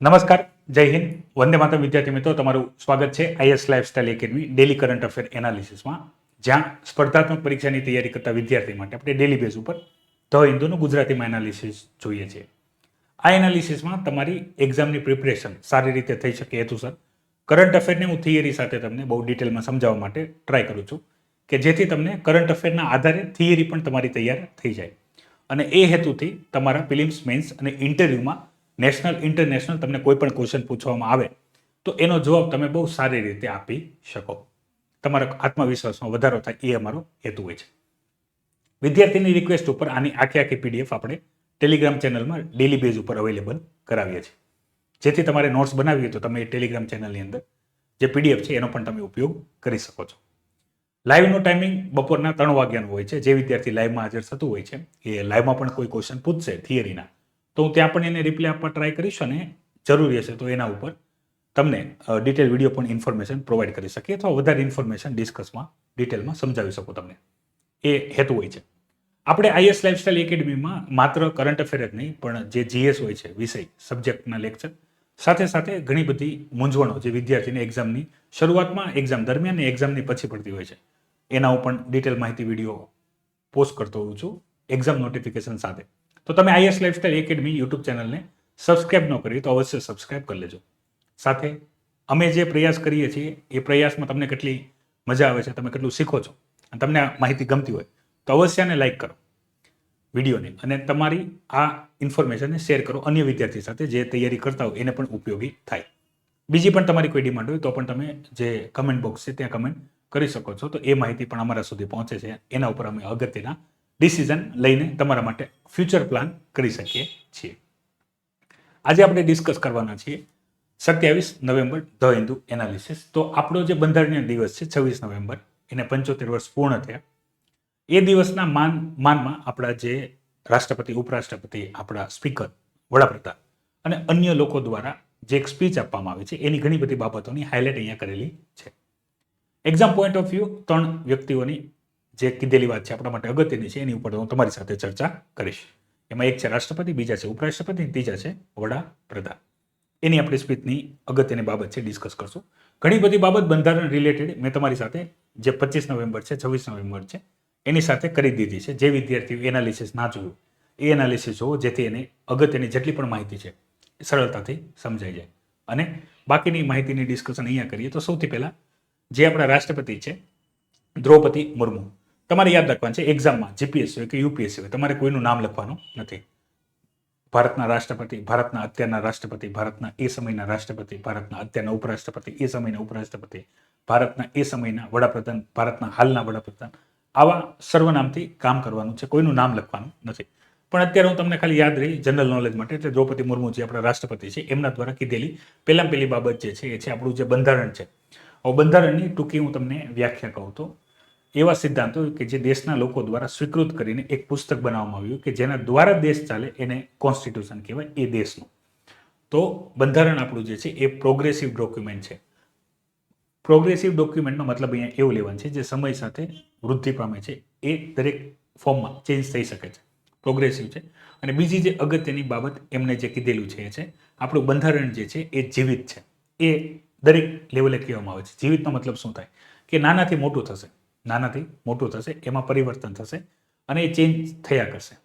નમસ્કાર, જય હિન્દ, વંદે માતરમ વિદ્યાર્થી મિત્રો, તમારું સ્વાગત છે IAS lifestyle academy daily current affair એનાલિસિસમાં, જ્યાં સ્પર્ધાત્મક પરીક્ષાની તૈયારી કરતા વિદ્યાર્થી માટે આપણે ડેલી બેઝ ઉપર ધ હિન્દુનું ગુજરાતીમાં એનાલિસિસ જોઈએ છીએ. આ એનાલિસિસમાં તમારી એક્ઝામની પ્રિપરેશન સારી રીતે થઈ શકે હેતુસર કરંટ અફેરને હું થિયરી સાથે તમને બહુ ડિટેલમાં સમજાવવા માટે ટ્રાય કરું છું કે જેથી તમને કરંટ અફેરના આધારે થિયરી પણ તમારી તૈયાર થઈ જાય અને એ હેતુથી તમારા પ્રિલિમ્સ, મેન્સ અને ઇન્ટરવ્યુમાં નેશનલ, ઇન્ટરનેશનલ તમને કોઈ પણ ક્વેશ્ચન પૂછવામાં આવે તો એનો જવાબ તમે બહુ સારી રીતે આપી શકો, તમારા આત્મવિશ્વાસમાં વધારો થાય, એ અમારો હેતુ હોય છે. વિદ્યાર્થીની રિક્વેસ્ટ ઉપર આની આખી પીડીએફ આપણે ટેલિગ્રામ ચેનલમાં ડેલી બેઝ ઉપર અવેલેબલ કરાવીએ છીએ, જેથી તમારે નોટ્સ બનાવવી હોય તો તમે એ ટેલિગ્રામ ચેનલની અંદર જે પીડીએફ છે એનો પણ તમે ઉપયોગ કરી શકો છો. લાઈવનો ટાઈમિંગ બપોરના 3 વાગ્યાનો હોય છે. જે વિદ્યાર્થી લાઈવમાં હાજર થતું હોય છે એ લાઈવમાં પણ કોઈ ક્વેશ્ચન પૂછશે થિયરીના તો હું ત્યાં પણ એને રિપ્લાય આપવા ટ્રાય કરીશ અને જરૂરી હશે તો એના ઉપર તમને ડિટેલ વિડીયો પણ ઇન્ફોર્મેશન પ્રોવાઈડ કરી શકીએ અથવા વધારે ઇન્ફોર્મેશન ડિસ્કસમાં ડિટેલમાં સમજાવી શકું તમને, એ હેતુ હોય છે. આપણે આઈએસ લાઇફસ્ટાઇલ એકેડમીમાં માત્ર કરંટ અફેર જ નહીં પણ જે જીએસ હોય છે વિષય, સબ્જેક્ટના લેક્ચર સાથે સાથે ઘણી બધી મૂંઝવણો જે વિદ્યાર્થીને એક્ઝામની શરૂઆતમાં, એક્ઝામ દરમિયાન અને એક્ઝામની પછી પડતી હોય છે એના ઉપર પણ ડિટેલ માહિતી વિડીયો પોસ્ટ કરતો હોઉં છું એક્ઝામ નોટિફિકેશન સાથે. તો તમે આઈએસ લાઇફસ્ટાઇલ એકેડમી યુટ્યુબ ચેનલને સબસ્ક્રાઇબ ન કરી તો અવશ્ય સબસ્ક્રાઇબ કરી લેજો. સાથે અમે જે પ્રયાસ કરીએ છીએ એ પ્રયાસમાં તમને કેટલી મજા આવે છે, તમે કેટલું શીખો છો અને તમને આ માહિતી ગમતી હોય તો અવશ્ય આને લાઇક કરો વિડીયોને અને તમારી આ ઇન્ફોર્મેશનને શેર કરો અન્ય વિદ્યાર્થી સાથે જે તૈયારી કરતા હોય એને પણ ઉપયોગી થાય. બીજી પણ તમારી કોઈ ડિમાન્ડ હોય તો પણ તમે જે કમેન્ટ બોક્સ છે ત્યાં કમેન્ટ કરી શકો છો, તો એ માહિતી પણ અમારા સુધી પહોંચે છે. એના ઉપર અમે અગત્યના ડિસિઝન લઈને તમારા માટે ફ્યુચર પ્લાન કરી શકીએ છીએ. આજે આપણે ડિસ્કસ કરવાના છીએ 27 નવેમ્બર ધ હિન્દુ એનાલિસિસ. તો આપણો જે બંધારણીય દિવસ છે 26 નવેમ્બર, એને 75 વર્ષ પૂર્ણ થયા. એ દિવસના માનમાં આપણા જે રાષ્ટ્રપતિ, ઉપરાષ્ટ્રપતિ, આપણા સ્પીકર, વડાપ્રધાન અને અન્ય લોકો દ્વારા જે એક સ્પીચ આપવામાં આવે છે એની ઘણી બધી બાબતોની હાઇલાઇટ અહીંયા કરેલી છે. એક્ઝામ પોઈન્ટ ઓફ વ્યૂ 3 વ્યક્તિઓની જે કીધેલી વાત છે આપણા માટે અગત્યની છે એની ઉપર હું તમારી સાથે ચર્ચા કરીશ. એમાં એક છે રાષ્ટ્રપતિ, બીજા છે ઉપરાષ્ટ્રપતિ, ત્રીજા છે વડાપ્રધાન. એની આપણી સ્પીચની અગત્યની બાબત છે, ડિસ્કસ કરશું. ઘણી બધી બાબત બંધારણ રિલેટેડ મેં તમારી સાથે જે 25 નવેમ્બર છે, 26 નવેમ્બર છે એની સાથે કરી દીધી છે. જે વિદ્યાર્થીઓ એનાલિસિસ ના જોયું એ એનાલિસિસ જોવો જેથી એને અગત્યની જેટલી પણ માહિતી છે એ સરળતાથી સમજાઈ જાય. અને બાકીની માહિતીની ડિસ્કશન અહીંયા કરીએ તો સૌથી પહેલાં જે આપણા રાષ્ટ્રપતિ છે દ્રૌપદી મુર્મુ, તમારે યાદ રાખવાનું છે એક્ઝામમાં, જીપીએસસી હોય કે યુપીએસસી હોય, તમારે કોઈનું નામ લખવાનું નથી. ભારતના રાષ્ટ્રપતિ, ભારતના અત્યારના રાષ્ટ્રપતિ, ભારતના એ સમયના રાષ્ટ્રપતિ, ભારતના અત્યારના ઉપરાષ્ટ્રપતિ, એ સમયના ઉપરાષ્ટ્રપતિ, ભારતના એ સમયના વડાપ્રધાન, ભારતના હાલના વડાપ્રધાન, આવા સર્વનામથી કામ કરવાનું છે, કોઈનું નામ લખવાનું નથી. પણ અત્યારે હું તમને ખાલી યાદ રહી જનરલ નોલેજ માટે, એટલે દ્રૌપદી મુર્મુ જે આપણા રાષ્ટ્રપતિ છે એમના દ્વારા કીધેલી પહેલી બાબત જે છે એ છે આપણું જે બંધારણ છે. હવે બંધારણની ટૂંકી હું તમને વ્યાખ્યા કહું તો એવા સિદ્ધાંતો કે જે દેશના લોકો દ્વારા સ્વીકૃત કરીને એક પુસ્તક બનાવવામાં આવ્યું કે જેના દ્વારા દેશ ચાલે એને કોન્સ્ટિટ્યુશન કહેવાય, એ દેશનું. તો બંધારણ આપણું જે છે એ પ્રોગ્રેસિવ ડોક્યુમેન્ટ છે. પ્રોગ્રેસિવ ડોક્યુમેન્ટનો મતલબ અહીંયા એવું લેવાનું છે જે સમય સાથે વૃદ્ધિ પામે છે, એ દરેક ફોર્મમાં ચેન્જ થઈ શકે છે, પ્રોગ્રેસિવ છે. અને બીજી જે અગત્યની બાબત એમને જે કીધેલું છે એ છે આપણું બંધારણ જે છે એ જીવિત છે. એ દરેક લેવલે કહેવામાં આવે છે. જીવિતનો મતલબ શું થાય કે નાનાથી મોટું થશે, નાનાથી મોટું થશે, એમાં પરિવર્તન થશે અને એ ચેન્જ થયા કરશે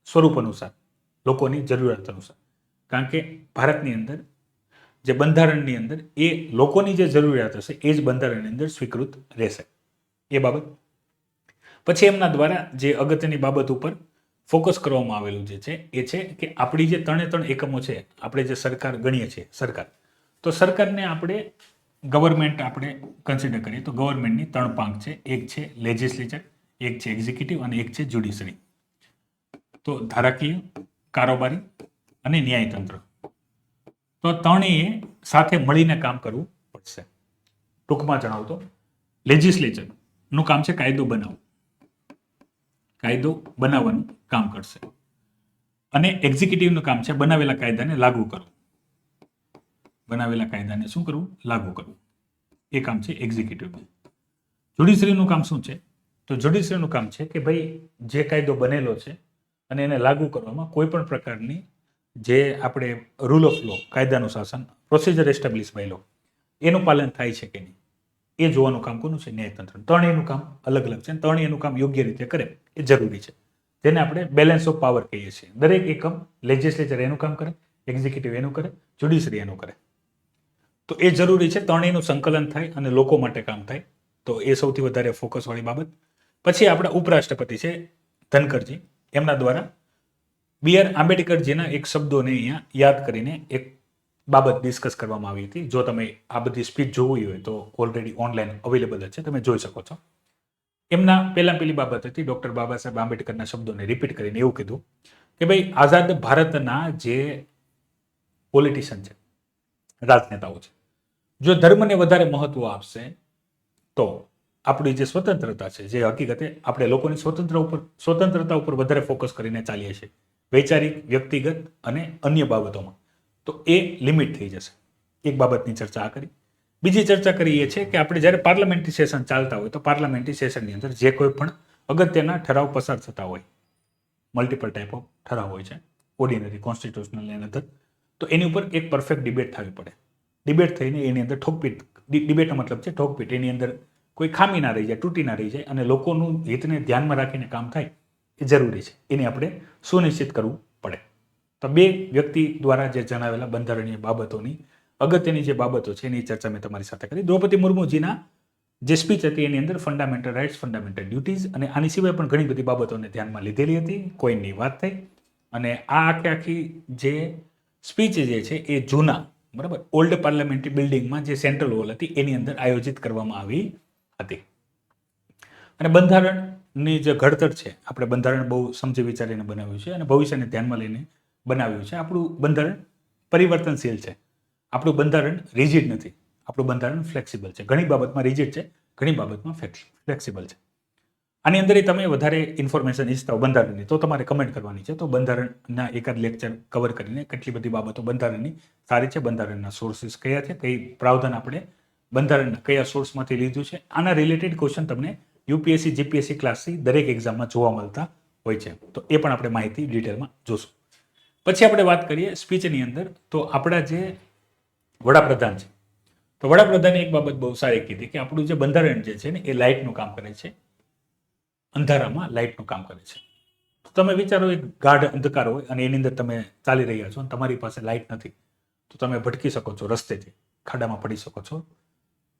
સ્વરૂપ અનુસાર, લોકોની જરૂરિયાત અનુસાર. કારણ કે ભારતની અંદર જે બંધારણની અંદર એ લોકોની જે જરૂરિયાત હશે એ જ બંધારણની અંદર સ્વીકૃત રહેશે. એ બાબત પછી એમના દ્વારા જે અગત્યની બાબત ઉપર ફોકસ કરવામાં આવેલું જે છે એ છે કે આપણી જે 3 એકમો છે, આપણે જે સરકાર ગણીએ છીએ સરકાર, તો સરકારને આપણે ગવર્મેન્ટ આપણે કન્સિડર કરીએ તો ગવર્મેન્ટની 3 પાંખ છે. એક છે લેજિસ્લેચર, એક છે એક્ઝિક્યુટિવ અને એક છે જ્યુડિશરી. તો ધારાકીય, કારોબારી અને ન્યાયતંત્ર, તો ત્રણેય સાથે મળીને કામ કરવું પડશે. ટૂંકમાં જણાવું તો લેજિસ્લેચરનું કામ છે કાયદો બનાવવું, કાયદો બનાવવાનું કામ કરશે. અને એક્ઝિક્યુટિવનું કામ છે બનાવેલા કાયદાને લાગુ કરવું, બનાવેલા કાયદાને શું કરવું, લાગુ કરવું. એ કામ છે એક્ઝિક્યુટિવનું. જ્યુડિશરીનું કામ શું છે? તો જ્યુડિશરીનું કામ છે કે ભાઈ જે કાયદો બનેલો છે અને એને લાગુ કરવામાં કોઈ પણ પ્રકારની જે આપણે રૂલ ઓફ લો, કાયદાનું શાસન, પ્રોસિજર એસ્ટાબ્લિશ બાય લો, એનું પાલન થાય છે કે નહીં એ જોવાનું કામ કોનું છે? ન્યાયતંત્ર. ત્રણેયનું કામ અલગ અલગ છે. ત્રણેયનું કામ યોગ્ય રીતે કરે એ જરૂરી છે. જેને આપણે બેલેન્સ ઓફ પાવર કહીએ છીએ. દરેક એકમ, લેજિસ્લેચર એનું કામ કરે, એક્ઝિક્યુટિવ એનું કરે, જ્યુડિશરી એનું કરે. તો એ જરૂરી છે. ત્રણેયનું સંકલન થાય અને લોકો માટે કામ થાય. તો એ સૌથી વધારે ફોકસવાળી બાબત. પછી આપણા ઉપરાષ્ટ્રપતિ છે ધનકરજી, એમના દ્વારા B.R. આંબેડકરજીના એક શબ્દોને અહીંયા યાદ કરીને એક બાબત ડિસ્કસ કરવામાં આવી હતી. જો તમે આ બધી સ્પીચ જોવી હોય તો ઓલરેડી ઓનલાઈન અવેલેબલ જ છે, તમે જોઈ શકો છો. એમના પેલી બાબત હતી, ડૉક્ટર બાબા સાહેબ આંબેડકરના શબ્દોને રિપીટ કરીને એવું કીધું કે ભાઈ આઝાદ ભારતના જે પોલિટિશિયન છે, રાજનેતાઓ છે, જો ધર્મને વધારે મહત્વ આપશે તો આપણી જે સ્વતંત્રતા છે, જે હકીકતે આપણે લોકોની સ્વતંત્રતા ઉપર વધારે ફોકસ કરીને ચાલીએ છીએ, વૈચારિક, વ્યક્તિગત અને અન્ય બાબતોમાં, તો એ લિમિટ થઈ જશે. એક બાબતની ચર્ચા આ કરી. બીજી ચર્ચા કરી એ છે કે આપણે જ્યારે પાર્લામેન્ટરી સેશન ચાલતા હોય તો પાર્લામેન્ટરી સેશનની અંદર જે કોઈ પણ અગત્યના ઠરાવ પસાર થતા હોય, મલ્ટિપલ ટાઈપ ઓફ ઠરાવ હોય છે, ઓર્ડિનરી, કોન્સ્ટિટ્યુશનલ એની અંદર, તો એની ઉપર એક પરફેક્ટ ડિબેટ થવી પડે. ડિબેટ થઈને એની અંદર ઠોકપીટ, ડિબેટનો મતલબ છે ઠોકપીટ, એની અંદર કોઈ ખામી ના રહી જાય, તૂટી ના રહી જાય અને લોકોનું હિતને ધ્યાનમાં રાખીને કામ થાય એ જરૂરી છે. એને આપણે સુનિશ્ચિત કરવું પડે. તો બે વ્યક્તિ દ્વારા જે જણાવેલા બંધારણીય બાબતોની અગત્યની જે બાબતો છે એની ચર્ચા મેં તમારી સાથે કરી. દ્રૌપદી મુર્મુજીના જે સ્પીચ હતી એની અંદર ફંડામેન્ટલ રાઇટ્સ, ફંડામેન્ટલ ડ્યુટીઝ અને આની સિવાય પણ ઘણી બધી બાબતોને ધ્યાનમાં લીધેલી હતી. કોઈની વાત થઈ અને આ આખી જે સ્પીચ જે છે એ જૂના, બરાબર, ઓલ્ડ પાર્લામેન્ટરી બિલ્ડિંગમાં જે સેન્ટ્રલ હોલ હતી એની અંદર આયોજિત કરવામાં આવી હતી. અને બંધારણની જે ઘડતર છે, આપણે બંધારણ બહુ સમજી વિચારીને બનાવ્યું છે અને ભવિષ્યને ધ્યાનમાં લઈને બનાવ્યું છે. આપણું બંધારણ પરિવર્તનશીલ છે. આપણું બંધારણ રિજિડ નથી. આપણું બંધારણ ફ્લેક્સિબલ છે. ઘણી બાબતમાં રિજિડ છે, ઘણી બાબતમાં ફ્લેક્સિબલ છે. આની અંદર તમે વધારે ઇન્ફોર્મેશન ઈચ્છતા હો બંધારણની તો તમારે કમેન્ટ કરવાની છે. તો બંધારણના એકાદ લેક્ચર કવર કરીને કેટલી બધી બાબતો બંધારણની સારી છે, બંધારણના સોર્સિસ કયા છે, કઈ પ્રાવધાન આપણે બંધારણના કયા સોર્સમાંથી લીધું છે, આના રિલેટેડ ક્વેશ્ચન તમને યુપીએસસી, જીપીએસસી ક્લાસથી દરેક એક્ઝામમાં જોવા મળતા હોય છે. તો એ પણ આપણે માહિતી ડિટેલમાં જોશું. પછી આપણે વાત કરીએ સ્પીચની અંદર, તો આપણા જે વડાપ્રધાન છે, તો વડાપ્રધાને એક બાબત બહુ સારી કીધી કે આપણું જે બંધારણ જે છે ને એ લાઇટનું કામ કરે છે, અંધારામાં લાઇટનું કામ કરે છે. તો તમે વિચારો, એક ગાઢ અંધકાર હોય અને એની અંદર તમે ચાલી રહ્યા છો અને તમારી પાસે લાઇટ નથી, તો તમે ભટકી શકો છો, રસ્તેથી ખાડામાં પડી શકો છો,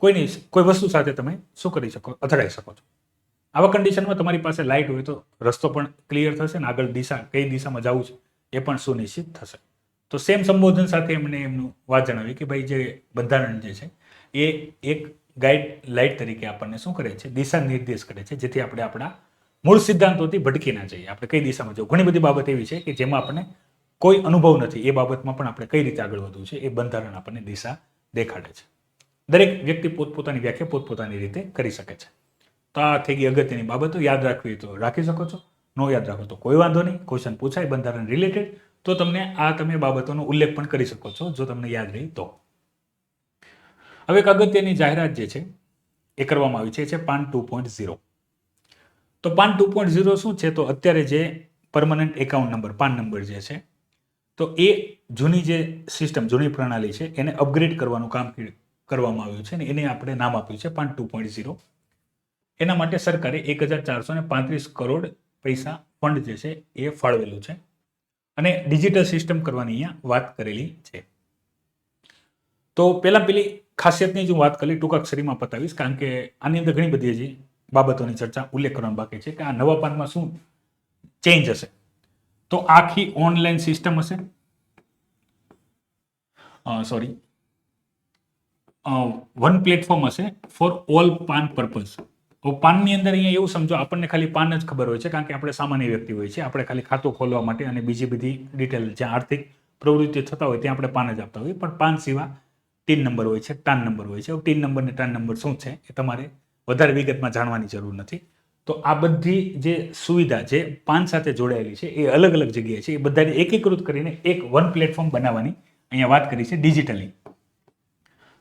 કોઈ વસ્તુ સાથે તમે શું કરી શકો, અથડાઈ શકો છો. આવા કન્ડિશનમાં તમારી પાસે લાઇટ હોય તો રસ્તો પણ ક્લિયર થશે ને આગળ કઈ દિશામાં જવું છે એ પણ સુનિશ્ચિત થશે. તો સેમ સંબોધન સાથે એમણે એમનું વાત જણાવી કે ભાઈ જે બંધારણ જે છે એ એક ગાઈડ લાઇટ તરીકે આપણને શું કરે છે, દિશા નિર્દેશ કરે છે, જેથી આપણે આપણા મૂળ સિદ્ધાંતોથી ભટકી ના જઈએ. આપણે કઈ દિશામાં જવું, ઘણી બધી બાબત એવી છે કે જેમાં આપણને કોઈ અનુભવ નથી, એ બાબતમાં પણ આપણે કઈ રીતે આગળ વધવું છે એ બંધારણ આપણને દિશા દેખાડે છે. દરેક વ્યક્તિ પોતપોતાની વ્યાખ્યા પોતપોતાની રીતે કરી શકે છે. તો આ થઈ ગઈ અગત્યની બાબતો. યાદ રાખવી તો રાખી શકો છો, નો યાદ રાખો તો કોઈ વાંધો નહીં. ક્વેશ્ચન પૂછાય બંધારણ રિલેટેડ તો તમે બાબતોનો ઉલ્લેખ પણ કરી શકો છો જો તમને યાદ રહી તો. હવે એક અગત્યની જાહેરાત જે છે એ કરવામાં આવી છે પાન 2.0. તો પાન 2.0 શું છે? તો અત્યારે જે permanent account number, PAN number જે છે, તો એ જૂની જે સિસ્ટમ, જૂની પ્રણાલી છે એને અપગ્રેડ કરવાનું કામ કરવામાં આવ્યું છે અને એને આપણે નામ આપ્યું છે પાન 2.0. એના માટે સરકારે 1435 કરોડ પૈસા ફંડ જે છે એ ફાળવેલું છે અને ડિજિટલ સિસ્ટમ કરવાની અહીંયા વાત કરેલી છે. તો પેલી ખાસિયતની જો વાત કરી ટૂંક અક્ષરીમાં પતાવીશ, કારણ કે આની અંદર ઘણી બધી હજી બાબતોની ચર્ચા ઉલ્લેખ કરવાનો બાકી છે કે આ નવા પાનમાં શું ચેન્જ હશે. તો આખી ઓનલાઈન સિસ્ટમ હશે, વન પ્લેટફોર્મ હશે ફોર ઓલ પાન પર્પઝ. તો પાનની અંદર અહીંયા એવું સમજો, આપણને ખાલી પાન જ ખબર હોય છે કારણ કે આપણે સામાન્ય વ્યક્તિ હોય છે, આપણે ખાલી ખાતું ખોલવા માટે અને બીજી બધી ડિટેલ જ્યાં આર્થિક પ્રવૃત્તિ થતા હોય ત્યાં આપણે પાન જ આપતા હોઈએ. પણ પાન સિવાય ટીન નંબર હોય છે, ટાન નંબર હોય છે. ટીન નંબર ને ટાન નંબર શું છે એ તમારે વધારે વિગતમાં જાણવાની જરૂર નથી. તો આ બધી જે સુવિધા જે પાન સાથે જોડાયેલી છે એ અલગ અલગ જગ્યાએ છે, એ બધાને એકીકૃત કરીને એક વન પ્લેટફોર્મ બનાવવાની અહીંયા વાત કરી છે ડિજિટલી.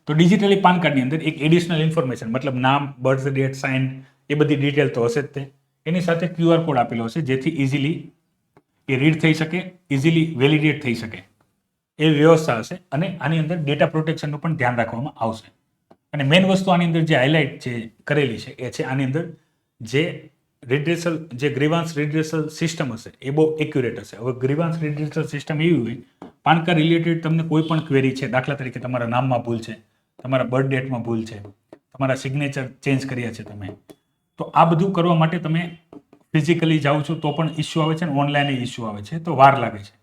તો ડિજિટલી પાન કાર્ડની અંદર એક એડિશનલ ઇન્ફોર્મેશન, મતલબ નામ, બર્થ ડેટ, સાઇન, એ બધી ડિટેલ તો હશે જ તે. એની સાથે QR કોડ આપેલો હશે જેથી ઇઝીલી એ રીડ થઈ શકે, ઇઝીલી વેલિડેટ થઈ શકે એ વ્યવસ્થા હશે. અને આની અંદર ડેટા પ્રોટેક્શનનું પણ ધ્યાન રાખવામાં આવશે. અને મેઇન વસ્તુ આની અંદર જે હાઇલાઇટ જે કરેલી છે એ છે આની અંદર જે ગ્રીવાન્સ રિડ્રેસલ સિસ્ટમ હશે એ બહુ એક્યુરેટ હશે. હવે ગ્રીવાન્સ રિડ્રેસલ સિસ્ટમ એવી હોય, પાન કાર્ડ રિલેટેડ તમને કોઈ પણ ક્વેરી છે, દાખલા તરીકે તમારા નામમાં ભૂલ છે, તમારા બર્થ ડેટમાં ભૂલ છે, તમારા સિગ્નેચર ચેન્જ કર્યા છે તમે, તો આ બધું કરવા માટે તમે ફિઝિકલી જાઓ છો તો પણ ઇસ્યુ આવે છે અને ઓનલાઈન ઇસ્યુ આવે છે, તો વાર લાગે છે.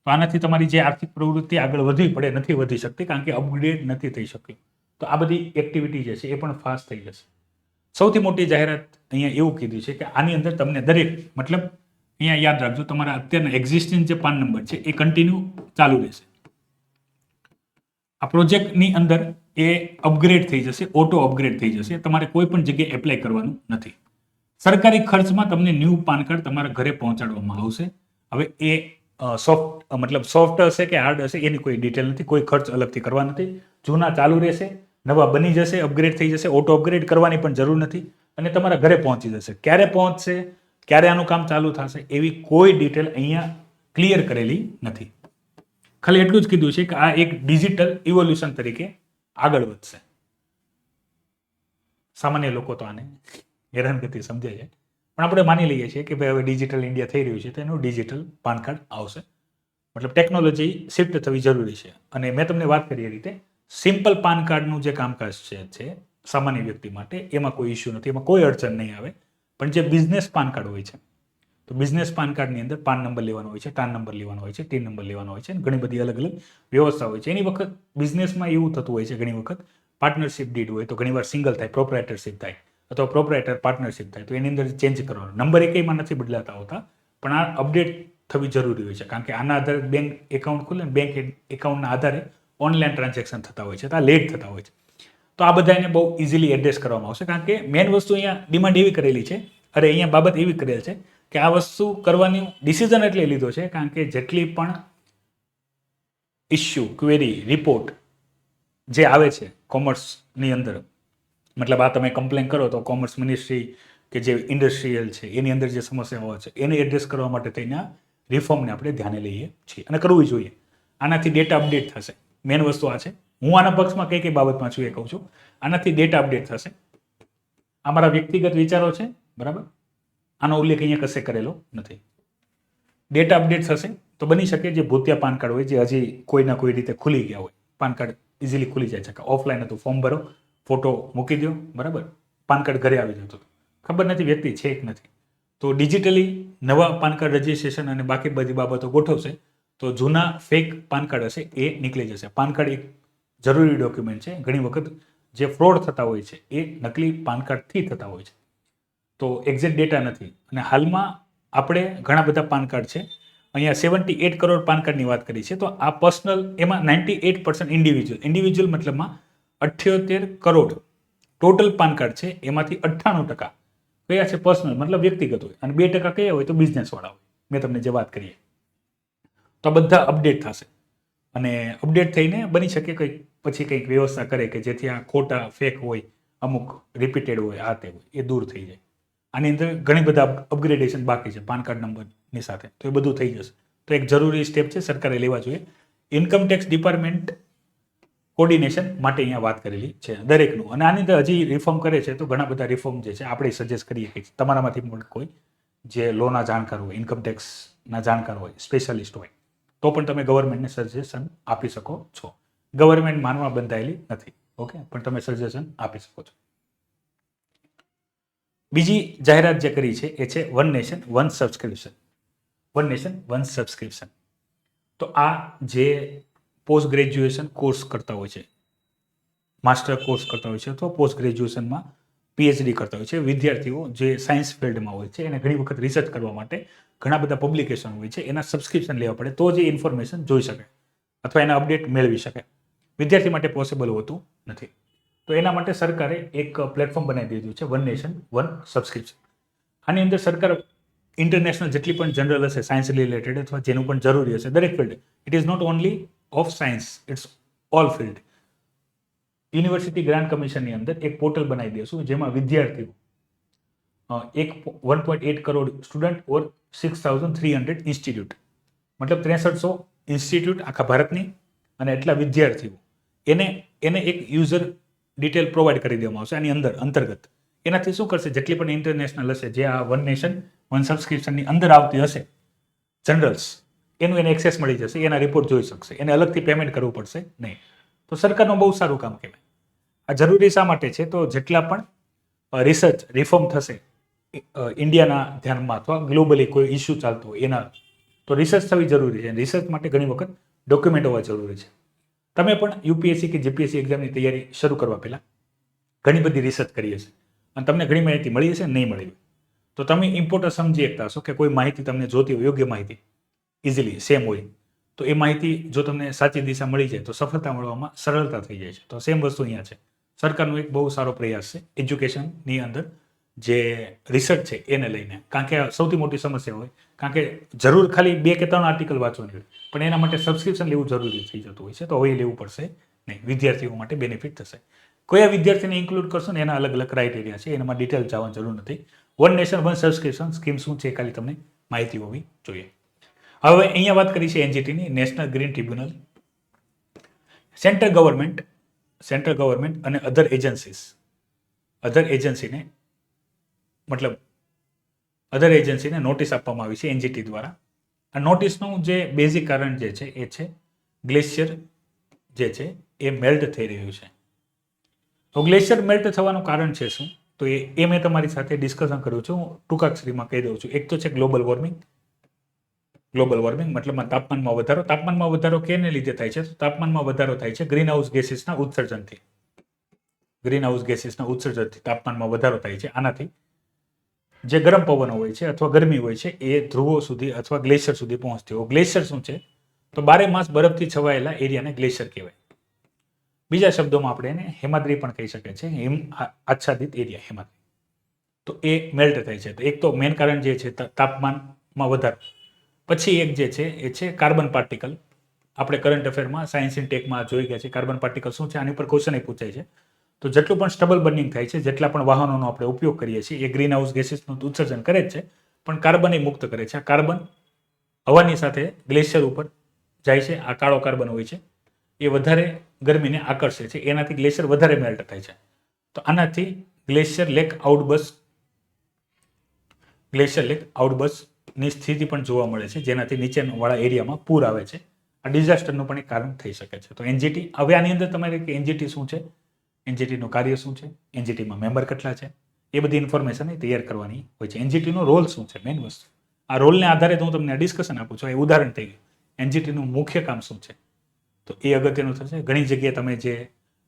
તો આનાથી તમારી જે આર્થિક પ્રવૃત્તિ આગળ વધવી પડે નથી વધી શકતી, કારણ કે અપગ્રેડ નથી થઈ શક્યું. તો આ બધી એક્ટિવિટી જે છે એ પણ ફાસ્ટ થઈ જશે. સૌથી મોટી જાહેરાત અહીંયા એવું કીધું છે કે આની અંદર તમને દરેક, મતલબ અહીંયા યાદ રાખજો, તમારા અત્યારના એક્ઝિસ્ટિંગ જે પાન નંબર છે એ કન્ટિન્યુ ચાલુ રહેશે. આ પ્રોજેક્ટની અંદર એ અપગ્રેડ થઈ જશે, ઓટો અપગ્રેડ થઈ જશે. તમારે કોઈ પણ જગ્યાએ એપ્લાય કરવાનું નથી. સરકારી ખર્ચમાં તમને ન્યૂ પાન કાર્ડ તમારા ઘરે પહોંચાડવામાં આવશે. હવે એ સોફ્ટ હશે કે હાર્ડ હશે એની કોઈ ડિટેલ નથી, કોઈ ખર્ચ અલગથી કરવા નથી. જૂના ચાલુ રહેશે, નવા બની જશે, અપગ્રેડ થઈ જશે, ઓટો અપગ્રેડ કરવાની પણ જરૂર નથી અને તમારા ઘરે પહોંચી જશે. ક્યારે પહોંચશે, ક્યારે આનું કામ ચાલુ થશે એવી કોઈ ડિટેલ અહીંયા ક્લિયર કરેલી નથી. ખાલી એટલું જ કીધું છે કે આ એક ડિજિટલ ઇવોલ્યુશન તરીકે આગળ વધશે. સામાન્ય લોકો તો આને હેરાનગતિ સમજે છે, પણ આપણે માની લઈએ છીએ કે ભાઈ હવે ડિજિટલ ઇન્ડિયા થઈ રહ્યું છે તો એનું ડિજિટલ પાન કાર્ડ આવશે. મતલબ ટેકનોલોજી શિફ્ટ થવી જરૂરી છે. અને મેં તમને વાત કરી એ રીતે સિમ્પલ પાન કાર્ડનું જે કામકાજ છે સામાન્ય વ્યક્તિ માટે, એમાં કોઈ ઇસ્યુ નથી, એમાં કોઈ અડચણ નહીં આવે. પણ જે બિઝનેસ પાન કાર્ડ હોય છે, તો બિઝનેસ પાન કાર્ડની અંદર પાન નંબર લેવાનો હોય છે, ટાન નંબર લેવાનો હોય છે, ટીન નંબર લેવાનો હોય છે, ઘણી બધી અલગ અલગ વ્યવસ્થા હોય છે. એની વખત બિઝનેસમાં એવું થતું હોય છે, ઘણી વખત પાર્ટનરશિપ ડીડ હોય તો ઘણીવાર સિંગલ થાય, પ્રોપરાઇટરશિપ થાય, અથવા પ્રોપરાઇટર પાર્ટનરશિપ થાય, તો એની અંદર ચેન્જ કરવાનો નંબર એકમાં નથી બદલાતા હોતા, પણ આ અપડેટ થવી જરૂરી હોય છે. કારણ કે આના આધારે બેંક એકાઉન્ટ ખુલે, બેંક એકાઉન્ટના આધારે ઓનલાઈન ટ્રાન્ઝેક્શન થતા હોય છે, તો આ લેટ થતા હોય છે. તો આ બધાને બહુ ઇઝીલી એડ્રેસ કરવામાં આવશે. કારણ કે મેઇન વસ્તુ અહીંયા ડિમાન્ડ એવી કરેલી છે, અહીંયા બાબત એવી કરેલ છે કે આ વસ્તુ કરવાની ડિસિઝન એટલે લીધો છે કારણ કે જેટલી પણ ઇસ્યુ, ક્વેરી, રિપોર્ટ જે આવે છે કોમર્સની અંદર, મતલબ આ તમે કમ્પ્લેન કરો તો કોમર્સ મિનિસ્ટ્રી કે જે ઇન્ડસ્ટ્રીયલ છે એની અંદર જે સમસ્યાઓ છે એને એડ્રેસ કરવા માટે થઈને આ રિફોર્મને આપણે ધ્યાને લઈએ છીએ અને કરવું જોઈએ. આનાથી ડેટા અપડેટ થશે. મેઇન વસ્તુ આ છે. હું આના પક્ષમાં કઈ કઈ બાબતમાં છું એ કહું છું. આનાથી ડેટા અપડેટ થશે. અમારા વ્યક્તિગત વિચારો છે, બરાબર, આનો ઉલ્લેખ અહીંયા કશે કરેલો નથી. ડેટા અપડેટ થશે તો બની શકે જે ભૂતિયા પાન કાર્ડ હોય, જે હજી કોઈના કોઈ રીતે ખુલી ગયા હોય, પાન કાર્ડ ઇઝીલી ખુલી જાય છે કે ઓફલાઈન હતું, ફોર્મ ભરો, ફોટો મૂકી દો, બરાબર, પાન કાર્ડ ઘરે આવી જતું, ખબર નથી વ્યક્તિ છે કે નથી. તો ડિજિટલી નવા પાન કાર્ડ રજિસ્ટ્રેશન અને બાકી બધી બાબતો ગોઠવશે તો જૂના ફેક પાન કાર્ડ હશે એ નીકળી જશે. પાન કાર્ડ એક જરૂરી ડોક્યુમેન્ટ છે. ઘણી વખત જે ફ્રોડ થતા હોય છે એ નકલી પાન કાર્ડથી થતા હોય છે. તો એક્ઝેક્ટ ડેટા નથી. અને હાલમાં આપણે ઘણા બધા પાન કાર્ડ છે, અહીંયા 78 કરોડ પાન કાર્ડની વાત કરી છે, તો આ પર્સનલ, એમાં 98% ઇન્ડિવિજ્યુઅલ મતલબમાં 78 કરોડ ટોટલ પાન કાર્ડ છે, એમાંથી 98% કયા છે પર્સનલ, મતલબ વ્યક્તિગત હોય, અને 2% કયા હોય તો બિઝનેસવાળા હોય. મેં તમને જે વાત કરીએ તો બધા અપડેટ થશે અને અપડેટ થઈને બની શકે કંઈક પછી કંઈક વ્યવસ્થા કરે કે જેથી આ ખોટા ફેક હોય, અમુક રિપીટેડ હોય, આ તે હોય, એ દૂર થઈ જાય. આની અંદર ઘણી બધા અપગ્રેડેશન બાકી છે પાન કાર્ડ નંબરની સાથે, તો એ બધું થઈ જશે. તો એક જરૂરી સ્ટેપ છે, સરકારે લેવા જોઈએ. ઇન્કમટેક્સ ડિપાર્ટમેન્ટ કોર્ડિનેશન માટે અહીંયા વાત કરેલી છે દરેકનું. અને આની અંદર હજી રિફોર્મ કરે છે તો ઘણા બધા રિફોર્મ જે છે આપણે સજેસ્ટ કરીએ કે તમારામાંથી પણ કોઈ જે લોના જાણકાર હોય, ઇન્કમટેક્સના જાણકાર હોય, સ્પેશિયાલિસ્ટ હોય, તો પણ તમે ગવર્મેન્ટને સજેશન આપી શકો છો. ગવર્મેન્ટ માનવા બંધાયેલી નથી, ઓકે, પણ તમે સજેશન આપી શકો છો. બીજી જાહેરાત જે કરી છે એ છે one nation one subscription. One nation one subscription. તો આ જે પોસ્ટ ગ્રેજ્યુએશન કોર્સ કરતા હોય છે, માસ્ટર કોર્સ કરતા હોય છે, અથવા પોસ્ટ ગ્રેજ્યુએશનમાં પીએચડી કરતા હોય છે વિદ્યાર્થીઓ જે સાયન્સ ફિલ્ડમાં હોય છે, એને ઘણી વખત રિસર્ચ કરવા માટે ઘણા બધા પબ્લિકેશન હોય છે, એના સબસ્ક્રિપ્શન લેવા પડે તો જે ઇન્ફોર્મેશન જોઈ શકે અથવા એના અપડેટ મેળવી શકે. વિદ્યાર્થી માટે પોસિબલ હોતું નથી. તો એના માટે સરકારે એક પ્લેટફોર્મ બનાવી દીધું છે, વન નેશન વન સબસ્ક્રિપ્શન. આની અંદર સરકાર ઇન્ટરનેશનલ જેટલી પણ જનરલ હશે, સાયન્સ રિલેટેડ અથવા જેનું પણ જરૂરી હશે, દરેક field, it is not only of science, it's all field. University grant કમિશનની અંદર એક પોર્ટલ બનાવી દઈશું જેમાં વિદ્યાર્થીઓ 1.8 કરોડ સ્ટુડન્ટ ઓર 6,300 ઇન્સ્ટિટ્યૂટ, મતલબ 6300 ઇન્સ્ટિટ્યૂટ આખા ભારતની અને એટલા વિદ્યાર્થીઓ એને એક યુઝર ડિટેલ પ્રોવાઈડ કરી દેવામાં આવશે આની અંતર્ગત. એનાથી શું કરશે, જેટલી પણ ઇન્ટરનેશનલ હશે, જે આ વન નેશન વન સબસ્ક્રિપ્શનની અંદર આવતી હશે જનરલ્સ, એનું એને એક્સેસ મળી જશે, એના રિપોર્ટ જોઈ શકશે, એને અલગથી પેમેન્ટ કરવું પડશે નહીં. તો સરકારનું બહુ સારું કામ કહેવાય. આ જરૂરી શા માટે છે, તો જેટલા પણ રિસર્ચ રિફોર્મ થશે ઇન્ડિયાના ધ્યાનમાં અથવા ગ્લોબલી કોઈ ઇસ્યુ ચાલતો હોય એના, તો રિસર્ચ થવી જરૂરી છે. રિસર્ચ માટે ઘણી વખત ડોક્યુમેન્ટ હોવા જરૂરી છે. તમે પણ યુપીએસસી કે જીપીએસસી એક્ઝામની તૈયારી શરૂ કરવા પહેલાં ઘણી બધી રિસર્ચ કરી હશે અને તમને ઘણી માહિતી મળી હશે, નહીં મળી હોય તો તમે ઇમ્પોર્ટન્ટ સમજી શકતા હશો કે કોઈ માહિતી તમને જોતી હોય, યોગ્ય માહિતી ઇઝીલી સેમ હોય, તો એ માહિતી જો તમને સાચી દિશા મળી જાય તો સફળતા મળવામાં સરળતા થઈ જાય છે. તો સેમ વસ્તુ અહીંયા છે. સરકારનો એક બહુ સારો પ્રયાસ છે એજ્યુકેશનની અંદર જે રિસર્ચ છે એને લઈને, કારણ કે સૌથી મોટી સમસ્યા હોય, કારણ કે જરૂર ખાલી 2 કે 3 આર્ટિકલ વાંચવાની હોય, પણ એના માટે સબસ્ક્રિપ્શન લેવું જરૂરી થઈ જતું હોય છે. તો હવે એ લેવું પડશે નહીં, વિદ્યાર્થીઓ માટે બેનિફિટ થશે. કયા વિદ્યાર્થીને ઇન્ક્લુડ કરશો ને એના અલગ અલગ ક્રાઇટેરિયા છે, એનામાં ડિટેલ જવાની જરૂર નથી. One nation one subscription scheme શું છે ખાલી તમને માહિતી હોવી જોઈએ. હવે અહીંયા વાત કરી છે એનજીટીની, national green tribunal. Central government અને અધર એજન્સીને નોટિસ આપવામાં આવી છે એનજીટી દ્વારા. આ નોટિસનું જે બેઝિક કારણ જે છે એ છે ગ્લેશિયર જે છે એ મેલ્ટ થઈ રહ્યું છે. તો ગ્લેશિયર મેલ્ટ થવાનું કારણ છે શું, તો એ મેં તમારી સાથે ડિસ્કશન કર્યું છે. હું ટૂંકાક્ષરીમાં કહી દઉં છું. એક તો છે ગ્લોબલ વોર્મિંગ મતલબમાં તાપમાનમાં વધારો કેને લીધે થાય છે, તો તાપમાનમાં વધારો થાય છે ગ્રીન હાઉસ ગેસીસના ઉત્સર્જનથી તાપમાનમાં વધારો થાય છે. આનાથી જે ગરમ પવનો હોય છે અથવા ગરમી હોય છે એ ધ્રુવો સુધી અથવા ગ્લેશિયર સુધી પહોંચતી હોય. ગ્લેશિયર શું છે, તો 12 માસ બરફથી છવાયેલા એરિયાને ગ્લેશિયર કહેવાય. બીજા શબ્દોમાં આપણે એને હેમાદ્રી પણ કહી શકીએ છીએ, હિમ આચ્છાદિત એરિયા હેમાદ્રી. તો એ મેલ્ટ થાય છે. તો એક તો મેઇન કારણ જે છે તાપમાનમાં વધારો. પછી એક જે છે એ છે કાર્બન પાર્ટિકલ. આપણે કરંટ અફેરમાં સાયન્સ ઇન ટેકમાં જોઈ ગયા છે કાર્બન પાર્ટિકલ શું છે. આની પર ક્વેશ્ચન પૂછાય છે. તો જેટલું પણ સ્ટબલ બર્નિંગ થાય છે, જેટલા પણ વાહનોનો આપણે ઉપયોગ કરીએ છીએ, એ ગ્રીન હાઉસ ગેસીસનું ઉત્સર્જન કરે જ છે, પણ કાર્બન મુક્ત કરે છે. આ કાર્બન હવાની સાથે ગ્લેશિયર ઉપર જાય છે. આ કાળો કાર્બન હોય છે, એ વધારે ગરમીને આકર્ષે છે, એનાથી ગ્લેશિયર વધારે મેલ્ટ થાય છે. તો આનાથી ગ્લેશિયર લેક આઉટબર્સ્ટની સ્થિતિ પણ જોવા મળે છે, જેનાથી નીચેવાળા એરિયામાં પૂર આવે છે. આ ડિઝાસ્ટરનું પણ એક કારણ થઈ શકે છે. તો એનજીટી, હવે આની અંદર તમારે એનજીટી શું છે, એનજીટીનું કાર્ય શું છે, એનજીટીમાં મેમ્બર કેટલા છે, એ બધી ઇન્ફોર્મેશન તૈયાર કરવાની હોય છે. એનજીટીનો રોલ શું છે, મેઇન વસ્તુ. આ રોલને આધારે હું તમને ડિસ્કશન આપું છું. એ ઉદાહરણ થઈ ગયું. એનજીટીનું મુખ્ય કામ શું છે, તો એ અગત્યનું થશે. ઘણી જગ્યાએ તમે જે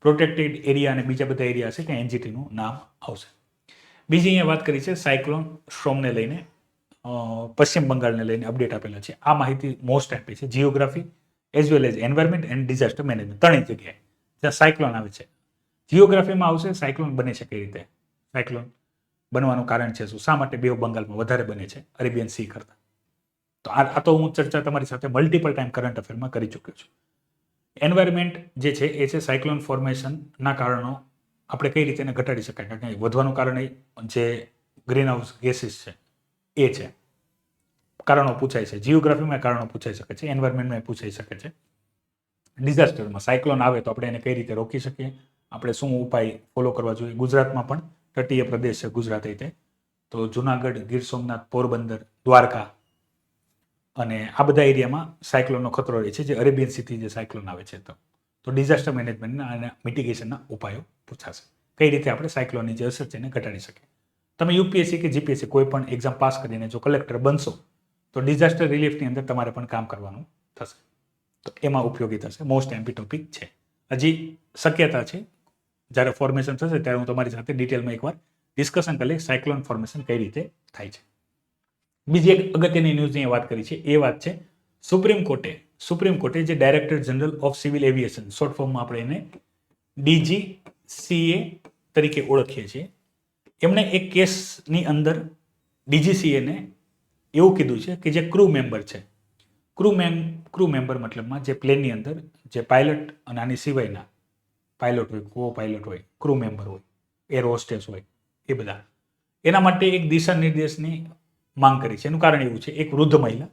પ્રોટેક્ટેડ એરિયા અને બીજા બધા એરિયા છે ત્યાં એનજીટીનું નામ આવશે. બીજી અહીંયા વાત કરી છે સાયક્લોન સ્ટ્રોમને લઈને, પશ્ચિમ બંગાળને લઈને અપડેટ આપેલા છે. આ માહિતી મોસ્ટ આપી છે geography as well as environment and disaster management, ત્રણેય જગ્યાએ જ્યાં સાયક્લોન આવે છે. જીઓગ્રાફીમાં આવશે સાયક્લોન બને છે કઈ રીતે, સાયક્લોન બનવાનું કારણ છે શું, શા માટે બે ઓફ બંગાળમાં વધારે બને છે અરેબિયન સી કરતા. તો આ તો હું ચર્ચા તમારી સાથે મલ્ટિપલ ટાઈમ કરંટ અફેરમાં કરી ચૂક્યો છું. એન્વાયરમેન્ટ જે છે એ છે સાયક્લોન ફોર્મેશનના કારણો આપણે કઈ રીતે એને ઘટાડી શકાય, કારણ કે વધવાનું કારણ જે ગ્રીન હાઉસ ગેસીસ છે એ છે. કારણો પૂછાય છે, જીઓગ્રાફીમાં કારણો પૂછાઈ શકે છે, એન્વાયરમેન્ટમાં પૂછાઈ શકે છે. ડિઝાસ્ટરમાં સાયક્લોન આવે તો આપણે એને કઈ રીતે રોકી શકીએ, આપણે શું ઉપાય ફોલો કરવા જોઈએ. ગુજરાતમાં પણ તટીય પ્રદેશ છે ગુજરાત રીતે, તો જુનાગઢ, ગીર સોમનાથ, પોરબંદર, દ્વારકા અને આ બધા એરિયામાં સાયક્લોનનો ખતરો રહે છે, જે અરેબિયન સીથી જે સાયક્લોન આવે છે. તો ડિઝાસ્ટર મેનેજમેન્ટના અને મિટિગેશનના ઉપાયો પૂછાશે, કઈ રીતે આપણે સાયક્લોનની જે અસર છે એને ઘટાડી શકીએ. તમે યુપીએસસી કે જીપીએસસી કોઈ પણ એક્ઝામ પાસ કરીને જો કલેક્ટર બનશો તો ડિઝાસ્ટર રિલીફની અંદર તમારે પણ કામ કરવાનું થશે. તો એમાં ઉપયોગી થશે. મોસ્ટ એમ્પી ટોપિક છે. હજી શક્યતા છે જ્યારે ફોર્મેશન થશે ત્યારે હું તમારી સાથે ડિટેલમાં એકવાર ડિસ્કશન કરી લઈશ સાયક્લોન ફોર્મેશન કઈ રીતે થાય છે. બીજી એક અગત્યની ન્યૂઝની વાત કરી છે, એ વાત છે સુપ્રીમ કોર્ટે જે director general of civil aviation, short ફોર્મમાં આપણે એને ડીજીસીએ તરીકે ઓળખીએ છીએ, એમણે એક કેસની અંદર ડીજીસીએને એવું કીધું છે કે જે ક્રૂ મેમ્બર છે, ક્રૂ મેમ્બર મતલબમાં જે પ્લેનની અંદર જે પાયલટ અને આની સિવાયના પાયલટ હોય, કો પાયલટ હોય, ક્રૂ મેમ્બર હોય, એર હોસ્ટેસ હોય, એ બધા એના માટે એક દિશા નિર્દેશની માંગ કરી છે. એનું કારણ એવું છે, એક વૃદ્ધ મહિલા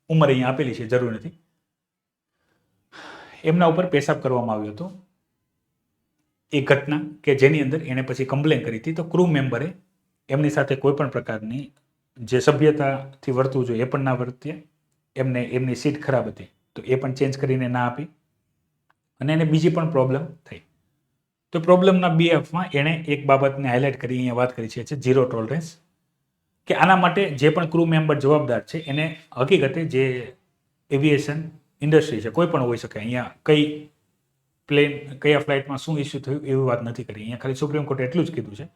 ઉંમર અહીંયા આપેલી છે, જરૂર નથી. એમના ઉપર પેશાબ કરવામાં આવ્યો હતો. એ ઘટના કે જેની અંદર એણે પછી કમ્પ્લેન કરી હતી. તો ક્રૂ મેમ્બરે એમની સાથે કોઈ પણ પ્રકારની જે સભ્યતાથી વર્તવું જોઈએ એ પણ ના વર્ત્યા. એમને એમની સીટ ખરાબ હતી તો એ પણ ચેન્જ કરીને ના આપી, અને એને બીજી પણ પ્રોબ્લેમ થઈ. તો પ્રોબ્લેમના બીએફમાં એણે એક બાબતને હાઇલાઇટ કરી, અહીંયા વાત કરી છે ઝીરો ટોલરન્સ, કે આના માટે જે પણ ક્રૂ મેમ્બર જવાબદાર છે એને હકીકતે જે એવિએશન ઇન્ડસ્ટ્રી છે, કોઈ પણ હોઈ શકે, અહીંયા કયા ફ્લાઇટમાં શું ઇસ્યુ થયું એવી વાત નથી કરી. અહીંયા ખાલી સુપ્રીમ કોર્ટે એટલું જ કીધું છે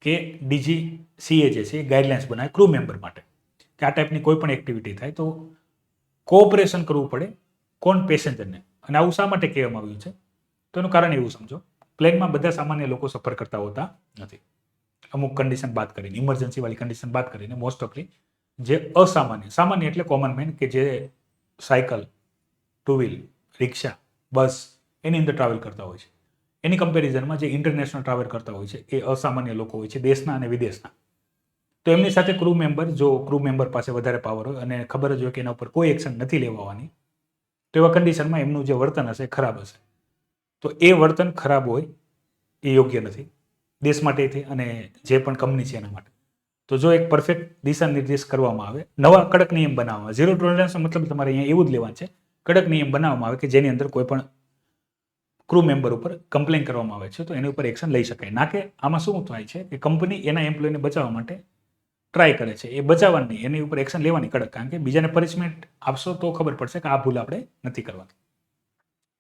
કે DGCA જે છે એ ગાઈડલાઇન્સ બનાવે ક્રૂ મેમ્બર માટે કે આ ટાઈપની કોઈ પણ એક્ટિવિટી થાય તો કોઓપરેશન કરવું પડે કોણ પેસેન્જરને. અને આવું શા માટે કહેવામાં આવ્યું છે? તો એનું કારણ એવું સમજો, પ્લેનમાં બધા સામાન્ય લોકો સફર કરતા હોતા નથી. અમુક કન્ડિશન બાદ કરીને, ઇમરજન્સી વાળી કન્ડિશન બાદ કરીને મોસ્ટ ઓફલી જે સામાન્ય એટલે કોમન મેન કે જે સાયકલ, ટુ વ્હીલ, રિક્ષા, બસ એની અંદર ટ્રાવેલ કરતા હોય છે, એની કમ્પેરિઝનમાં જે ઇન્ટરનેશનલ ટ્રાવેલ કરતા હોય છે એ અસામાન્ય લોકો હોય છે, દેશના અને વિદેશના. તો એમની સાથે ક્રૂ મેમ્બર પાસે વધારે પાવર હોય અને ખબર જ હોય કે એના ઉપર કોઈ એક્શન નથી લેવાની, તો એવા કન્ડિશનમાં એમનું જે વર્તન હશે ખરાબ હશે. તો એ વર્તન ખરાબ હોય એ યોગ્ય નથી દેશ માટેથી અને જે પણ કંપની છે એના માટે. તો જો એક પરફેક્ટ દિશા નિર્દેશ કરવામાં આવે, નવા કડક નિયમ બનાવવામાં આવે, ઝીરો ટોલરન્સનો મતલબ તમારે અહીંયા એવું જ લેવાનું છે, કડક નિયમ બનાવવામાં આવે કે જેની અંદર કોઈ પણ ક્રૂ મેમ્બર ઉપર કમ્પ્લેન કરવામાં આવે છે તો એની ઉપર એક્શન લઈ શકાય. ના કે આમાં શું થાય છે કે કંપની એના એમ્પ્લોયને બચાવવા માટે ટ્રાય કરે છે, એ બચાવવાની, એની ઉપર એક્શન લેવાની કડક, કારણ કે બીજાને પનિશમેન્ટ આપશો તો ખબર પડશે કે આ ભૂલ આપણે નથી કરવાની.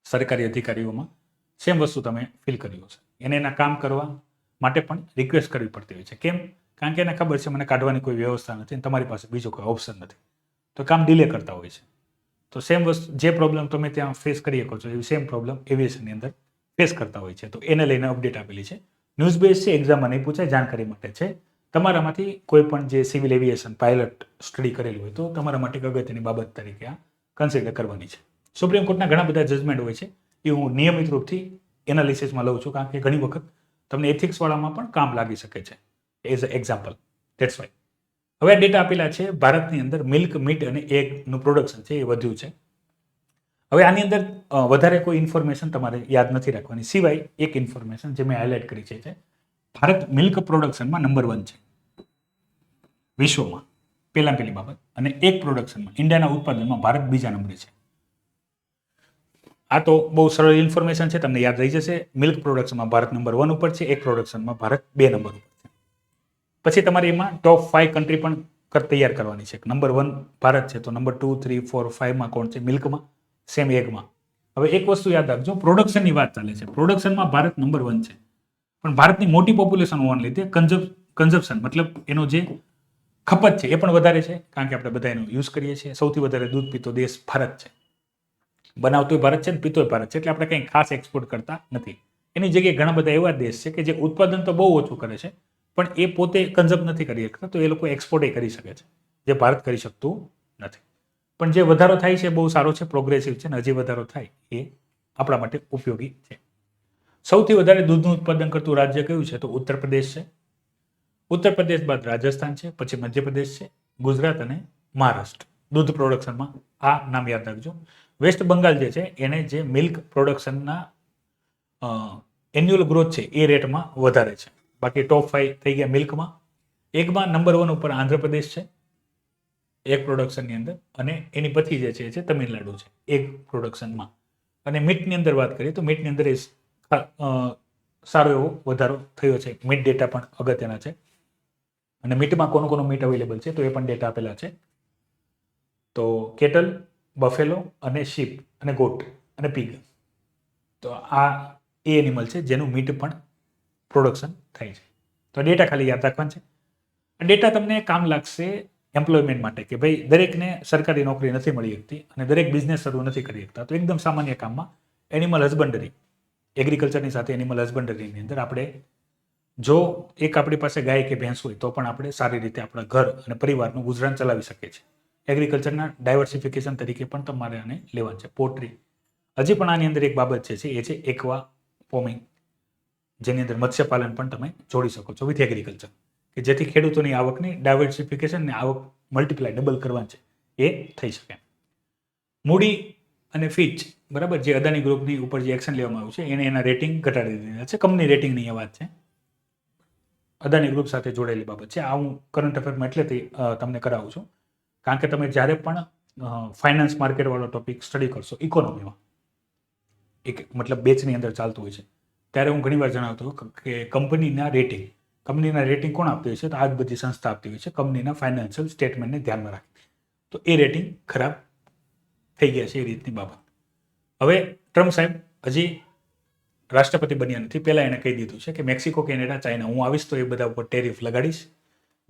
સરકારી અધિકારીઓમાં સેમ વસ્તુ તમે ફીલ કર્યું છે. એને એના કામ કરવા માટે પણ રિક્વેસ્ટ કરવી પડતી હોય છે. કેમ? કારણ કે એને ખબર છે મને કાઢવાની કોઈ વ્યવસ્થા નથી, તમારી પાસે બીજો કોઈ ઓપ્શન નથી, તો કામ ડિલે કરતા હોય છે. તો સેમ વસ્તુ, જે પ્રોબ્લેમ તમે ત્યાં ફેસ કરી શકો છો એવી સેમ પ્રોબ્લેમ એવિએશનની અંદર ફેસ કરતા હોય છે. તો એને લઈને અપડેટ આપેલી છે. ન્યૂઝ બેઝ છે, એક્ઝામમાં નહીં પૂછાય, જાણકારી માટે છે. તમારામાંથી કોઈ પણ જે સિવિલ એવિએશન પાયલટ સ્ટડી કરેલું હોય તો તમારા માટે અગત્યની બાબત તરીકે આ કન્સિડર કરવાની છે. સુપ્રીમ કોર્ટના ઘણા બધા જજમેન્ટ હોય છે, એ હું નિયમિત રૂપથી એનાલિસિસમાં લઉં છું, કારણ કે ઘણી વખત તમને એથિક્સવાળામાં પણ કામ લાગી શકે છે as a example. That's why. હવે આ ડેટા આપેલા છે, ભારતની અંદર મિલ્ક, મીટ અને એગનું પ્રોડક્શન છે એ વધ્યું છે. હવે આની અંદર વધારે કોઈ ઇન્ફોર્મેશન તમારે યાદ નથી રાખવાની, સિવાય એક ઇન્ફોર્મેશન જે મેં હાઇલાઇટ કરી છે, ભારત મિલ્ક પ્રોડક્શનમાં નંબર 1 છે વિશ્વમાં, પહેલી બાબત. અને એગ પ્રોડક્શનમાં, ઇન્ડિયાના ઉત્પાદનમાં ભારત બીજા નંબરે છે. આ તો બહુ સરળ ઇન્ફોર્મેશન છે, તમને યાદ રહી જશે. મિલ્ક પ્રોડક્શનમાં ભારત નંબર 1 ઉપર છે, એગ પ્રોડક્શનમાં ભારત 2 નંબર ઉપર છે. પછી તમારે એમાં ટોપ 5 કન્ટ્રી પણ તૈયાર કરવાની છે. નંબર 1 ભારત છે તો નંબર 2, 3, 4, 5માં કોણ છે? મિલ્કમાં, સેમ એગમાં. હવે એક વસ્તુ યાદ રાખજો, પ્રોડક્શનની વાત ચાલે છે, પ્રોડક્શનમાં ભારત નંબર 1 છે, પણ ભારતની મોટી પોપ્યુલેશન હોવાને લીધે કન્ઝપ્શન મતલબ એનો જે ખપત છે એ પણ વધારે છે, કારણ કે આપણે બધા એનો યુઝ કરીએ છીએ. સૌથી વધારે દૂધ પીતો દેશ ભારત છે, બનાવતોય ભારત છે ને પીતોય ભારત છે, એટલે આપણે કંઈ ખાસ એક્સપોર્ટ કરતા નથી. એની જગ્યાએ ઘણા બધા એવા દેશ છે કે જે ઉત્પાદન તો બહુ ઓછું કરે છે પણ એ પોતે કન્ઝપ નથી કરી શકતા, તો એ લોકો એક્સપોર્ટ કરી શકે છે, જે ભારત કરી શકતું નથી. પણ જે વધારો થાય છે બહુ સારો છે, પ્રોગ્રેસિવ છે, ને હજી વધારો થાય એ આપણા માટે ઉપયોગી છે. સૌથી વધારે દૂધનું ઉત્પાદન કરતું રાજ્ય કયું છે? તો ઉત્તર પ્રદેશ છે. ઉત્તર પ્રદેશ બાદ રાજસ્થાન છે, પછી મધ્યપ્રદેશ છે, ગુજરાત અને મહારાષ્ટ્ર દૂધ પ્રોડક્શનમાં. આ નામ યાદ રાખજો. વેસ્ટ બંગાળ જે છે એને જે મિલ્ક પ્રોડક્શનના એન્યુઅલ ગ્રોથ છે એ રેટમાં વધારે છે. બાકી ટોપ 5 થઈ ગયા મિલ્કમાં. એગમાં નંબર 1 ઉપર આંધ્રપ્રદેશ છે એગ પ્રોડક્શનની અંદર, અને એની પછી જે છે તમિલનાડુ છે એગ પ્રોડક્શનમાં. અને મીટની અંદર વાત કરીએ તો મીટની અંદર સારો એવો વધારો થયો છે. મીટ ડેટા પણ અગત્યના છે, અને મીટમાં કોનું મીટ અવેલેબલ છે તો એ પણ ડેટા આપેલા છે. તો કેટલ, બફેલો અને શીપ અને ગોટ અને પીગ, તો આ એ એનિમલ છે જેનું મીટ પણ પ્રોડક્શન થાય છે. તો ડેટા ખાલી યાદ રાખવાનું છે. આ ડેટા તમને કામ લાગશે એમ્પ્લોયમેન્ટ માટે, કે ભાઈ દરેકને સરકારી નોકરી નથી મળી શકતી અને દરેક બિઝનેસ શરૂ નથી કરી શકતા. તો એકદમ સામાન્ય કામમાં એનિમલ હસબન્ડરી, એગ્રીકલ્ચરની સાથે એનિમલ હસબન્ડરીની અંદર આપણે જો એક આપણી પાસે ગાય કે ભેંસ હોય તો પણ આપણે સારી રીતે આપણા ઘર અને પરિવારનું ગુજરાન ચલાવી શકીએ છીએ. એગ્રીકલ્ચરના ડાયવર્સિફિકેશન તરીકે પણ તમારે આને લેવાનું છે. પોટ્રી, હજી પણ આની અંદર એક બાબત છે એ છે એક્વા ફોર્મિંગ, જેની અંદર મત્સ્યપાલન પણ તમે જોડી શકો છો વિથ એગ્રીકલ્ચર, કે જેથી ખેડૂતોની આવકની ડાયવર્સિફિકેશન ને આવક મલ્ટીપ્લાય ડબલ કરવાની છે એ થઈ શકે. મૂડી અને ફિચ, બરાબર, જે અદાની ગ્રુપની ઉપર જે એક્શન લેવામાં આવ્યું છે એને એના રેટિંગ ઘટાડી દીધા છે. કંપની રેટિંગની એ વાત છે, અદાની ગ્રુપ સાથે જોડાયેલી બાબત છે. આ હું કરંટ અફેરમાં એટલેથી તમને કરાવું છું કારણ કે તમે જ્યારે પણ ફાઇનાન્સ માર્કેટવાળો ટોપિક સ્ટડી કરશો ઇકોનોમીમાં, એક મતલબ બેચની અંદર ચાલતું હોય છે, ત્યારે હું ઘણીવાર જણાવતો કે કંપનીના રેટિંગ કોણ આપતી હોય છે? તો આ જ બધી સંસ્થા આપતી હોય છે કંપનીના ફાઇનાન્શિયલ સ્ટેટમેન્ટને ધ્યાનમાં રાખી. તો એ રેટિંગ ખરાબ થઈ ગયા છે, એ રીતની બાબત. હવે ટ્રમ્પ સાહેબ હજી રાષ્ટ્રપતિ બન્યા નથી, પહેલાં એણે કહી દીધું છે કે મેક્સિકો, કેનેડા, ચાઇના હું આવીશ તો એ બધા ઉપર ટેરિફ લગાડીશ,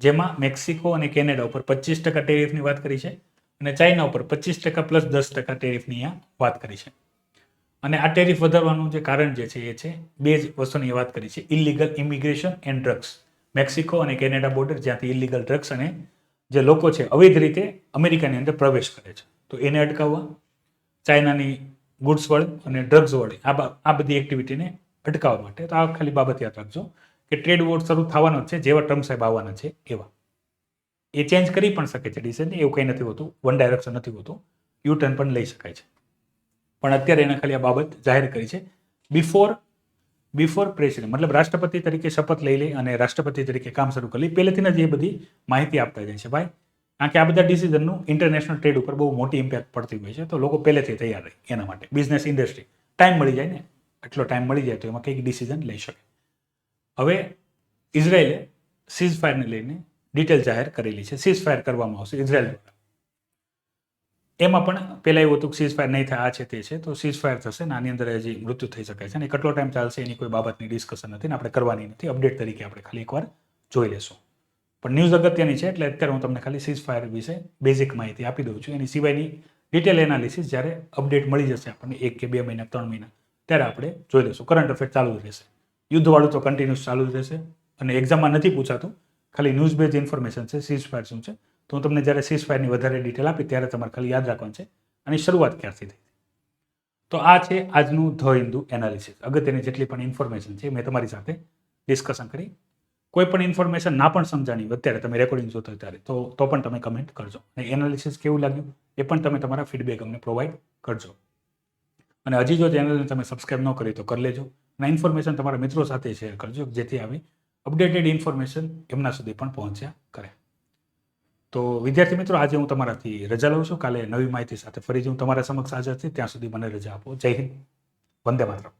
જેમાં મેક્સિકો અને કેનેડા ઉપર 25% ટેરિફની વાત કરી છે અને ચાઇના ઉપર 25% પ્લસ 10% ટેરિફની અહીંયા વાત કરી છે. અને આ ટેરિફ વધારવાનું જે કારણ જે છે એ છે, બે જ વસ્તુની વાત કરી છે: illegal immigration and drugs. Mexico અને કેનેડા બોર્ડર, જ્યાંથી ઇલીગલ ડ્રગ્સ અને જે લોકો છે અવૈધ રીતે અમેરિકાની અંદર પ્રવેશ કરે છે, તો એને અટકાવવા, ચાઇનાની ગુડ્સ વળી અને ડ્રગ્સ વળી આ બધી એક્ટિવિટીને અટકાવવા માટે. તો આ ખાલી બાબત યાદ રાખજો કે ટ્રેડ વોર શરૂ થવાનો છે જેવા ટ્રમ્પ સાહેબ આવવાના છે એવા. એ ચેન્જ કરી પણ શકે છે ડિસિઝન, એવું કંઈ નથી હોતું, વન ડાયરેક્શન નથી હોતું, યુ ટર્ન પણ લઈ શકાય છે. પણ અત્યારે એને ખાલી આ બાબત જાહેર કરી છે બિફોર પ્રેસિડન્ટ, મતલબ રાષ્ટ્રપતિ તરીકે શપથ લઈ લે અને રાષ્ટ્રપતિ તરીકે કામ શરૂ કરી લે પહેલેથી જ એ બધી માહિતી આપતા જાય છે ભાઈ, કારણ કે આ બધા ડિસિઝનનું ઇન્ટરનેશનલ ટ્રેડ ઉપર બહુ મોટી ઇમ્પેક્ટ પડતી હોય છે. તો લોકો પહેલેથી તૈયાર રહે એના માટે. બિઝનેસ ઇન્ડસ્ટ્રી ટાઈમ મળી જાય ને, એટલો ટાઈમ મળી જાય તો એમાં કંઈક ડિસિઝન લઈ શકે. હવે ઇઝરાયેલે સીઝ ફાયરને લઈને ડિટેલ જાહેર કરેલી છે. સીઝ ફાયર કરવામાં આવશે ઇઝરાયેલ દ્વારા. એમાં પણ પહેલાં એવું હતું કે સીઝ ફાયર નહીં થાય, આ છે તે છે, તો સીઝ ફાયર થશે ને આની અંદર હજી મૃત્યુ થઈ શકે છે અને કેટલો ટાઈમ ચાલશે એની કોઈ બાબતની ડિસ્કશન નથી ને આપણે કરવાની નથી. અપડેટ તરીકે આપણે ખાલી એકવાર જોઈ લેશું. પણ ન્યૂઝ અગત્યની છે એટલે અત્યારે હું તમને ખાલી સીઝ ફાયર વિશે બેઝિક માહિતી આપી દઉં છું. એની સિવાયની ડિટેલ એનાલિસિસ જ્યારે અપડેટ મળી જશે આપણને 1 કે 2 મહિના 3 મહિના, ત્યારે આપણે જોઈ લઈશું. કરંટ અફેર ચાલુ જ રહેશે, યુદ્ધવાળું તો કન્ટિન્યુઅસ ચાલુ જ રહેશે અને એક્ઝામમાં નથી પૂછાતું, ખાલી ન્યૂઝ બેઝ ઇન્ફોર્મેશન છે સીઝ ફાયર શું છે. તો હું તમને જ્યારે સીઝ ફાયરની વધારે ડિટેલ આપી ત્યારે તમારે ખાલી યાદ રાખવાનું છે અને શરૂઆત ક્યારથી થઈ. તો આ છે આજનું ધ હિન્દુ એનાલિસિસ. અગત્યની જેટલી પણ ઇન્ફોર્મેશન છે મેં તમારી સાથે ડિસ્કશન કરી. કોઈ પણ ઇન્ફોર્મેશન ના પણ સમજાણી અત્યારે તમે રેકોર્ડિંગ જોતો હોય ત્યારે તો પણ તમે કમેન્ટ કરજો અને એનાલિસિસ કેવું લાગ્યું એ પણ તમે તમારા ફીડબેક અમને પ્રોવાઈડ કરજો. અને હજી જો ચેનલને તમે સબસ્ક્રાઈબ ન કરી તો કરી લેજો અને ઇન્ફોર્મેશન તમારા મિત્રો સાથે શેર કરજો, જેથી આવી અપડેટેડ ઇન્ફોર્મેશન એમના સુધી પણ પહોંચ્યા કરે. તો વિદ્યાર્થી મિત્રો, આજે હું તમારાથી રજા લઉં છું. કાલે નવી માહિતી સાથે ફરીથી હું તમારા સમક્ષ હાજર છું. ત્યાં સુધી મને રજા આપો. જય હિન્દ, વંદે માતરમ.